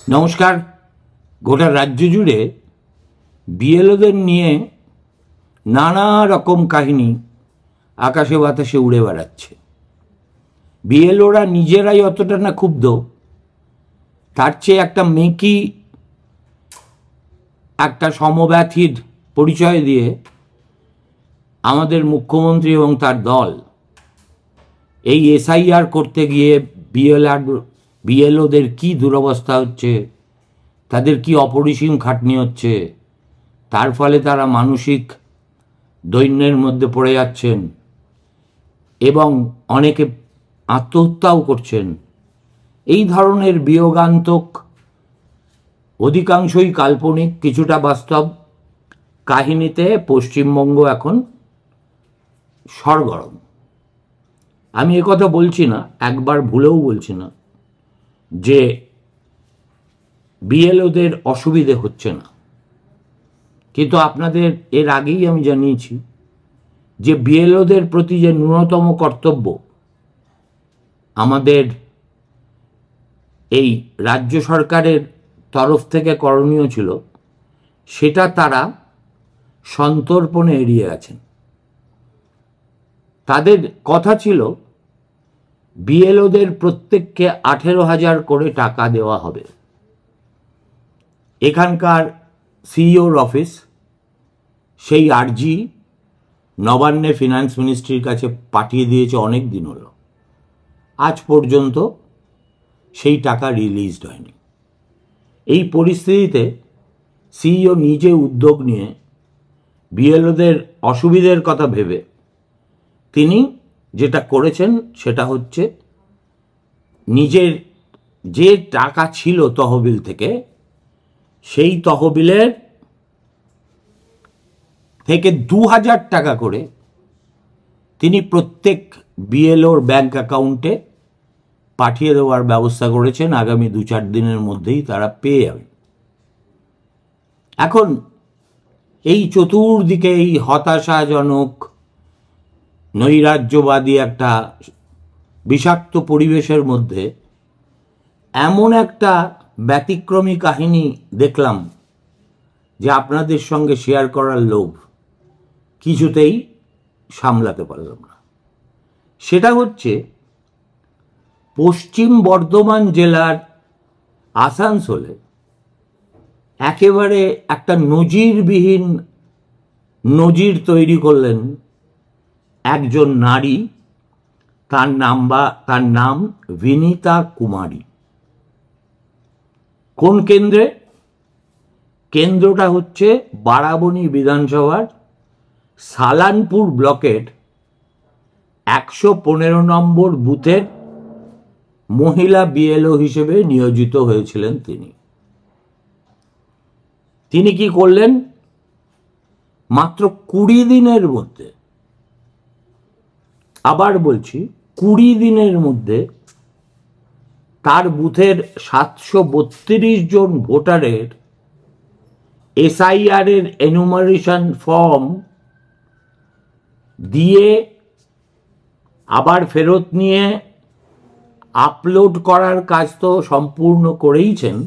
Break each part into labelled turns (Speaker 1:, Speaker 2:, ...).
Speaker 1: নমস্কার। গোটা রাজ্য জুড়ে বিএলওদের নিয়ে নানা রকম কাহিনী আকাশে বাতাসে উড়ে বেড়াচ্ছে। বিএলওরা নিজেরাই অতটা না ক্ষুব্ধ, তার চেয়ে একটা মেকি একটা সমব্যথীর পরিচয় দিয়ে আমাদের মুখ্যমন্ত্রী এবং তার দল এই এসআইআর করতে গিয়ে বিএলওদের কি দুরবস্থা হচ্ছে, তাদের কি অপরিসীম খাটনি হচ্ছে, তার ফলে তারা মানসিক দৈন্যের মধ্যে পড়ে যাচ্ছেন এবং অনেকে আত্মহত্যাও করছেন, এই ধরনের বিয়োগান্তক, অধিকাংশই কাল্পনিক, কিছুটা বাস্তব কাহিনীতে পশ্চিমবঙ্গ এখন সরগরম। আমি একথা বলছি না, একবার ভুলেও বলছি না যে বিএলওদের অসুবিধে হচ্ছে না, কিন্তু আপনাদের এর আগেই আমি জানিয়েছি যে বিএলওদের প্রতি যে ন্যূনতম কর্তব্য আমাদের এই রাজ্য সরকারের তরফ থেকে করণীয় ছিল, সেটা তারা সন্তর্পণে এড়িয়ে গেছেন। তাদের কথা ছিল বিএলওদের প্রত্যেককে 18,000 করে টাকা দেওয়া হবে। এখানকার সিইওর অফিস সেই আর্জি নবান্নে ফিনান্স মিনিস্ট্রির কাছে পাঠিয়ে দিয়েছে, অনেক দিন হলো, আজ পর্যন্ত সেই টাকা রিলিজড হয়নি। এই পরিস্থিতিতে সিইও নিজে উদ্যোগ নিয়ে বিএলওদের অসুবিধের কথা ভেবে তিনি যেটা করেছেন সেটা হচ্ছে নিজের যে টাকা ছিল তহবিল থেকে, সেই তহবিলের থেকে 2,000 টাকা করে তিনি প্রত্যেক বিএলওর ব্যাংক অ্যাকাউন্টে পাঠিয়ে দেওয়ার ব্যবস্থা করেছেন। আগামী 2-4 দিনের মধ্যেই তারা পেয়ে যাবেন। এখন এই চতুর্দিকে এই হতাশাজনক নৈরাজ্যবাদী একটা বিষাক্ত পরিবেশের মধ্যে এমন একটা ব্যতিক্রমী কাহিনী দেখলাম যে আপনাদের সঙ্গে শেয়ার করার লোভ কিছুতেই সামলাতে পারলাম না। সেটা হচ্ছে পশ্চিম বর্ধমান জেলার আসানসোলে একেবারে একটা নজিরবিহীন নজির তৈরি করলেন একজন নারী, তার নাম বিনীতা কুমারী। কোন কেন্দ্রে? কেন্দ্রটা হচ্ছে বারাবণী বিধানসভার সালানপুর ব্লকের 115 নম্বর বুথের মহিলা বিএলও হিসেবে নিয়োজিত হয়েছিলেন তিনি। তিনি কি করলেন? মাত্র 20 দিনের মধ্যে, আবার বলছি 20 দিনের মধ্যে তার বুথের 732 জন ভোটারের এসআইআর এর এনুমারেশন ফর্ম দিয়ে আবার ফেরত নিয়ে আপলোড করার কাজ তো সম্পূর্ণ করেইছেন,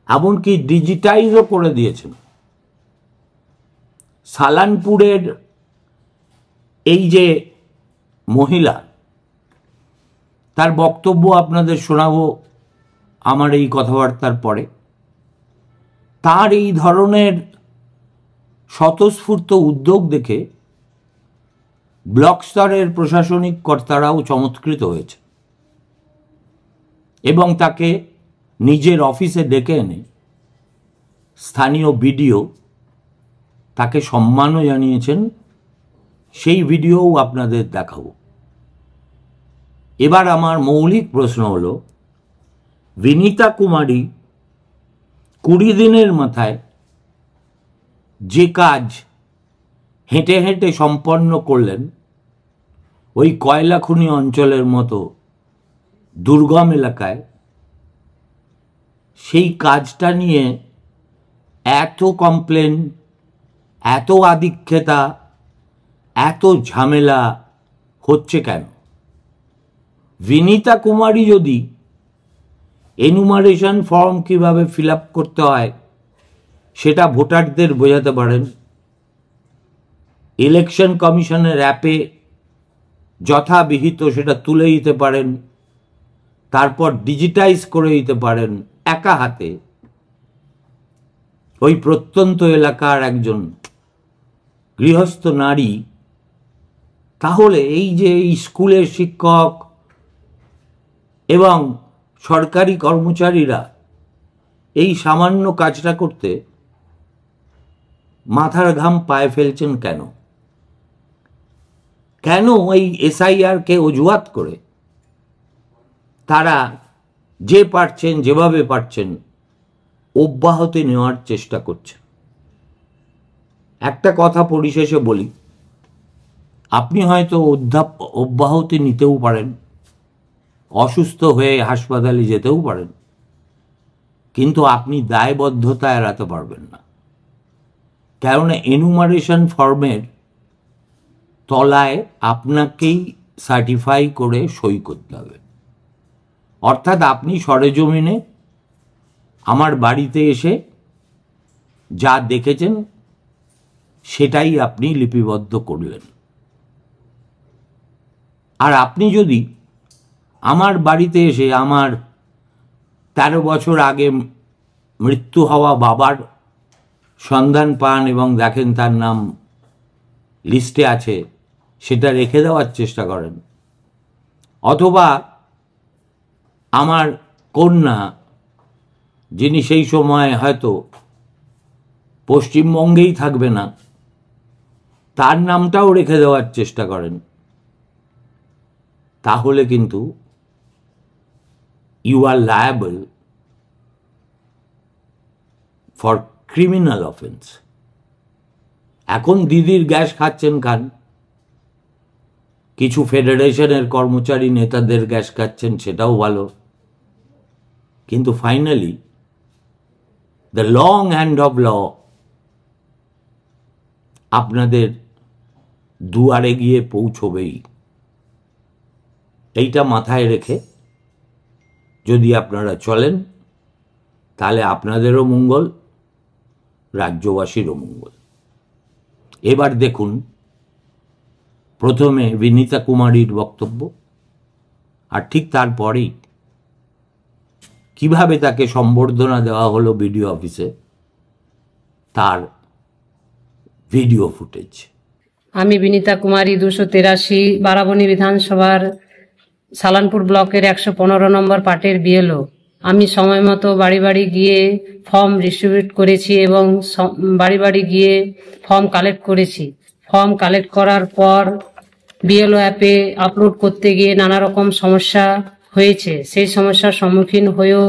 Speaker 1: এমনকি ডিজিটাইজও করে দিয়েছেন। সালানপুরের এই যে মহিলা, তার বক্তব্য আপনাদের শোনাবো আমার এই কথাবার্তার পরে। তার এই ধরনের স্বতঃস্ফূর্ত উদ্যোগ দেখে ব্লক স্তরের প্রশাসনিক কর্তারাও চমৎকৃত হয়েছে এবং তাকে নিজের অফিসে ডেকে এনে স্থানীয় বিডিও তাকে সম্মানও জানিয়েছেন। সেই ভিডিওও আপনাদের দেখাবো। এবার আমার মৌলিক প্রশ্ন হলো, বিনীতা কুমারী 20 দিনের মাথায় যে কাজ হেঁটে হেঁটে সম্পন্ন করলেন, ওই কয়লাখনি অঞ্চলের মতো দুর্গম এলাকায়, সেই কাজটা নিয়ে এত কমপ্লেন, এত আদিক্ষেতা, এত ঝামেলা হচ্ছে কেন? বিনীতা কুমারী যদি এনুমারেশন ফর্ম কিভাবে ফিল আপ করতে হয় সেটা ভোটারদের বোঝাতে পারেন, ইলেকশন কমিশনের অ্যাপে যথাবিহিত সেটা তুলে দিতে পারেন, তারপর ডিজিটাইজ করে দিতে পারেন একা হাতে, ওই প্রত্যন্ত এলাকার একজন গৃহস্থ নারী, তাহলে এই যে এই স্কুলের শিক্ষক এবং সরকারি কর্মচারীরা এই সামান্য কাজটা করতে মাথার ঘাম পায়ে ফেলছেন কেন? কেন এই এসআইআরকে অজুহাত করে তারা যে পারছেন যেভাবে পারছেন অব্যাহতি নেওয়ার চেষ্টা করছে? একটা কথা পরিশেষে বলি, আপনি হয়তো অব্যাহতি নিতেও পারেন, অসুস্থ হয়ে হাসপাতালে যেতেও পারেন, কিন্তু আপনি দায়বদ্ধতা এড়াতে পারবেন না। কেননা এনুমারেশন ফর্মের তলায় আপনাকেই সার্টিফাই করে সই করতে হবে। অর্থাৎ আপনি সরেজমিনে আমার বাড়িতে এসে যা দেখেছেন সেটাই আপনি লিপিবদ্ধ করলেন। আর আপনি যদি আমার বাড়িতে এসে আমার 13 বছর আগে মৃত্যু হওয়া বাবার সন্ধান পান এবং দেখেন তার নাম লিস্টে আছে, সেটা রেখে দেওয়ার চেষ্টা করেন, অথবা আমার কন্যা যিনি সেই সময় হয়তো পশ্চিমবঙ্গেই থাকবে না, তার নামটাও রেখে দেওয়ার চেষ্টা করেন, তাহলে কিন্তু you are liable for criminal offence. এখন দিদির গ্যাস খাচ্ছেন খান, কিছু ফেডারেশনের কর্মচারী নেতাদের গ্যাস খাচ্ছেন, সেটাও ভালো, কিন্তু finally the long hand of law আপনাদের দুয়ারে গিয়ে পৌঁছবেই। এইটা মাথায় রেখে যদি আপনারা চলেন তাহলে আপনাদেরও মঙ্গল, রাজ্যবাসীরও মঙ্গল। এবার দেখুন প্রথমে বিনীতা কুমারীর বক্তব্য, আর ঠিক তারপরেই কিভাবে তাকে সম্বর্ধনা দেওয়া হলো বিডিও অফিসে তার ভিডিও ফুটেজ।
Speaker 2: আমি বিনীতা কুমারী 283 বারাবণী বিধানসভার সালানপুর ব্লকের 115 নম্বর পার্টের বিএলও। আমি সময় মতো বাড়ি বাড়ি গিয়ে ফর্ম ডিস্ট্রিবিউট করেছি এবং বাড়ি বাড়ি গিয়ে ফর্ম কালেক্ট করেছি। ফর্ম কালেক্ট করার পর বিএলও অ্যাপে আপলোড করতে গিয়ে নানা রকম সমস্যা হয়েছে। সেই সমস্যার সম্মুখীন হয়েও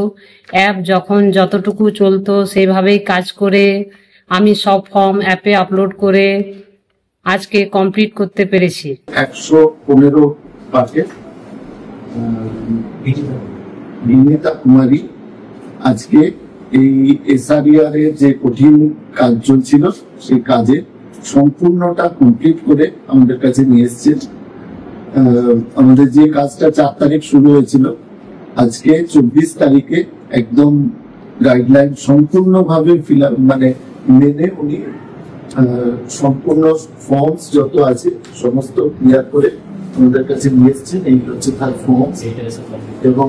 Speaker 2: অ্যাপ যখন যতটুকু চলতো সেইভাবেই কাজ করে আমি সব ফর্ম অ্যাপে আপলোড করে আজকে কমপ্লিট করতে পেরেছি।
Speaker 3: 115 পার্টের বিনীতা কুমারী আজকে এই এসআরআর এর যে কঠিন কাজ চলছিল সেই কাজে সম্পূর্ণটা কমপ্লিট করে আমাদের কাছে নিয়ে এসেছেন। আমাদের যে কাজটা 4 তারিখ শুরু হয়েছিল, আজকে 24 তারিখে একদম গাইডলাইন সম্পূর্ণভাবে মেনে উনি সম্পূর্ণ ফর্মস যত আছে সমস্ত ক্লিয়ার করে আমাদের কাছে নিয়ে এসেছেন। এই হচ্ছে তার ফর্মস, এবং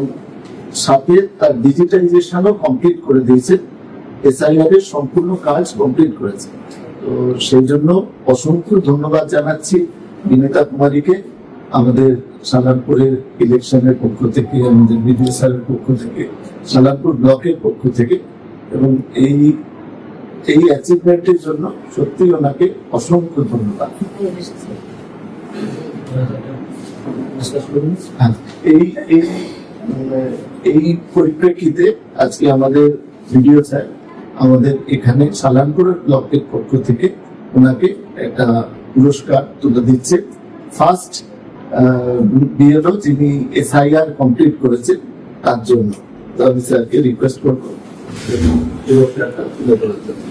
Speaker 3: সাথে তার ডিজিটাইজেশনও কমপ্লিট করে দিয়েছে। এসআইআর এর সম্পূর্ণ কাজ কমপ্লিট করেছে। তো সেই জন্য অসংখ্য ধন্যবাদ জানাচ্ছি বিনীতা কুমারীকে, আমাদের সালানপুরের ইলেকশনের পক্ষ থেকে, আমাদের বিডিও স্যারের পক্ষ থেকে, সালানপুর ব্লকের পক্ষ থেকে, এবং এই অ্যাচিভমেন্টের জন্য সত্যি ওনাকে অসংখ্য ধন্যবাদ। এই পরিপ্রেক্ষিতে আজকে আমাদের ভিডিও স্যার আমাদের এখানে সালানপুরের ব্লকের পক্ষ থেকে ওনাকে একটা পুরস্কার তুলে দিচ্ছে। ফার্স্ট বিএলও যিনি এসআইআর কমপ্লিট করেছেন তার জন্য। তো আমি স্যারকে রিকোয়েস্ট করবো পুরস্কারটা তুলে ধরার জন্য।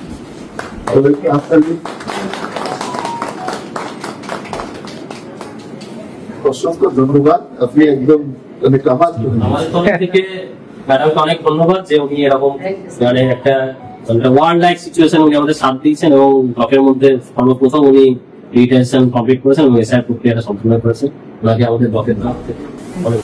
Speaker 3: সবাইকে আপনাদের অসংখ্য ধন্যবাদ। আপনি একদম মানে কামাল করে দিয়েছেন।
Speaker 4: আমাদের তরফ থেকে ম্যাডামকে অনেক ধন্যবাদ যে উনি এরকম মানে একটা ওয়ার্ল্ড লাইক সিচুয়েশন উনি আমাদের সাথ দিয়েছেন এবং ব্লকের মধ্যে সর্বপ্রথম উনি রিটেনশন কমপ্লিট করেছেন এবং এসআই প্রক্রিয়াটা সম্পূর্ণ করেছেন। ওনাকে আমাদের ব্লকের তরফ থেকে অনেক